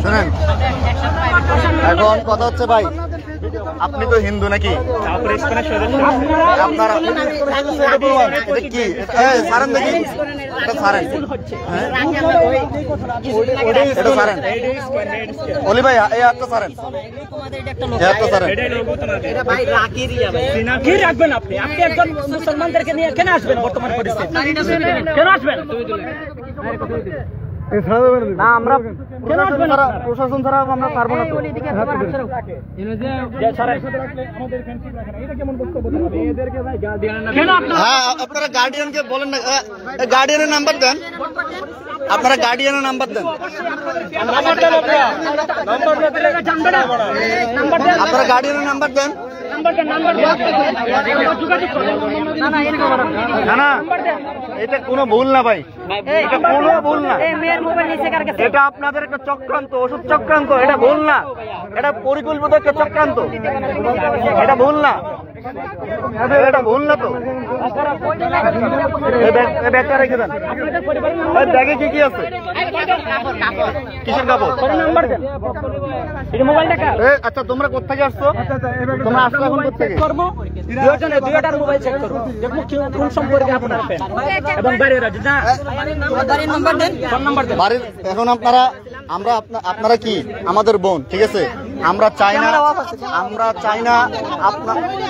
শুনেন, এখন কথা হচ্ছে ভাই, আপনি তো হিন্দু নাকি? আপনার কি সারেন দেখি, সারেন সারেন অলি ভাই, এই হাতটা সারেন, কি রাখবেন আপনি? আপনি একজন মুসলমানদেরকে নিয়ে কেন আসবেন? বর্তমান পরিস্থিতি কেন আসবেন না? আমরা কেন আসবেন? প্রশাসন ছাড়া আমরা পারবো না। হ্যাঁ, আপনারা গার্ডিয়ানকে বলেন না, গার্ডিয়ানের নাম্বার দেন, আপনারা গার্ডিয়ানের নাম্বার দেন, আপনারা গার্ডিয়ানের নাম্বার দেন। না না, এটা কোনো ভুল না ভাই, এটা কোনো ভুল না, এটা আপনাদের একটা চক্রান্ত, ওষুধ চক্রান্ত, এটা ভুল না, এটা পরিকল্পিত একটা চক্রান্ত, এটা ভুল না, এটা ভুল না তো। ব্যাগটা রেখে দেন, ব্যাগে কি কি আছে? কিসের কাপড়? আচ্ছা, তোমরা কোথেকে আসছো? তোমরা আসছো এখন কোথেকে? মোবাইল চেক করবো, দেখবো কোন সম্পর্কে আপনার এবং বাড়ির নাম্বার দেন। এখন আপনারা কি আমাদের বোন, ঠিক আছে? আমরা চাই না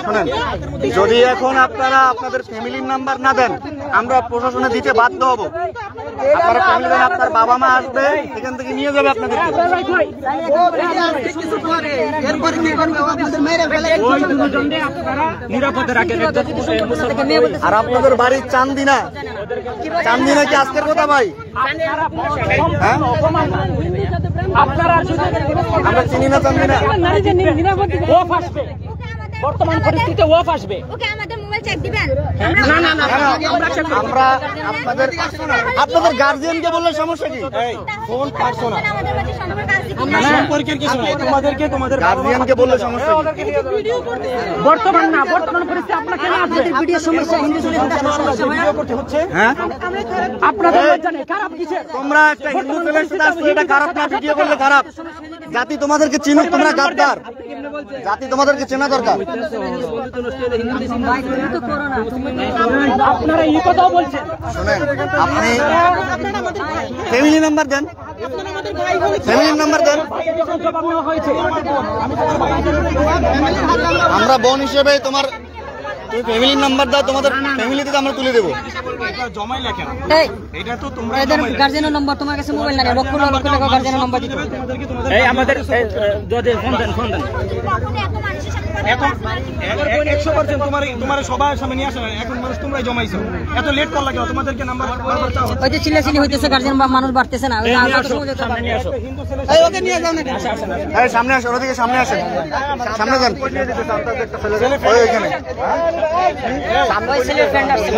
শোনেন, যদি এখন আপনারা আপনাদের ফ্যামিলির নাম্বার না দেন, আমরা প্রশাসনে দিতে বাধ্য হব। আপনারা ফ্যামিলি, আপনার বাবা মা আসবে, এখান থেকে নিয়ে যাবে আপনাদেরকে। আর আপনাদের বাড়ির চান্দিনা কি আজকের কথা ভাই? হ্যাঁ, আমরা চিনি না চান্দিনা। বর্তমান পরিস্থিতিতে ওয়াফ আসবে। আমরা আপনাদের গার্জিয়ানকে বললে সমস্যা কি? ফোন পার্সোনাল, তোমাদের গার্জিয়ানকে বললে সমস্যা কি? বর্তমান পরিস্থিতি আপনাকে ভিডিও সমস্যা, ভিডিও করতে হচ্ছে। হ্যাঁ, আপনাদের জানেন খারাপ কিসের? তোমরা একটা হিন্দু ছেলের সাথে আসছো, এটা খারাপ না? ভিডিও করলে খারাপ? জাতি তোমাদেরকে চিনুক, তোমরা গাদ্দার, জাতি তোমাদেরকে চেনা দরকার। আপনারা এই কথাও বলছেন। শোনেন, আপনি ফ্যামিলি নাম্বার দেন, ফ্যামিলির নাম্বার দেন। আমরা বোন হিসেবে তুমি ফ্যামিলির নাম্বার দাও, তোমাদের ফ্যামিলি থেকে আমরা তুলে দেবো। গার্জেনের নম্বর তোমার কাছে মোবাইল নাই, লক্ষ লক্ষ টাকা গার্জেনের নম্বর দিতে হবে। এই আমাদের ফোন দেন। এখন 100% তোমার সবার সামনে নিয়ে আসা, এখন মানুষ তোমরাই জমাইছো, এত লেট কর লাগে তোমাদেরকে নাম্বার বারবার চাও। ওই যে চিল্লাচিল্লি হইতেছে, গার্জেন বা মানুষ বাড়তেছে না, ওকে নিয়ে যাও না। সামনে আসো, ওদিকে সামনে আসেন, সামনে যান, ওইখানে ছেলের ফ্রেন্ড আসছে।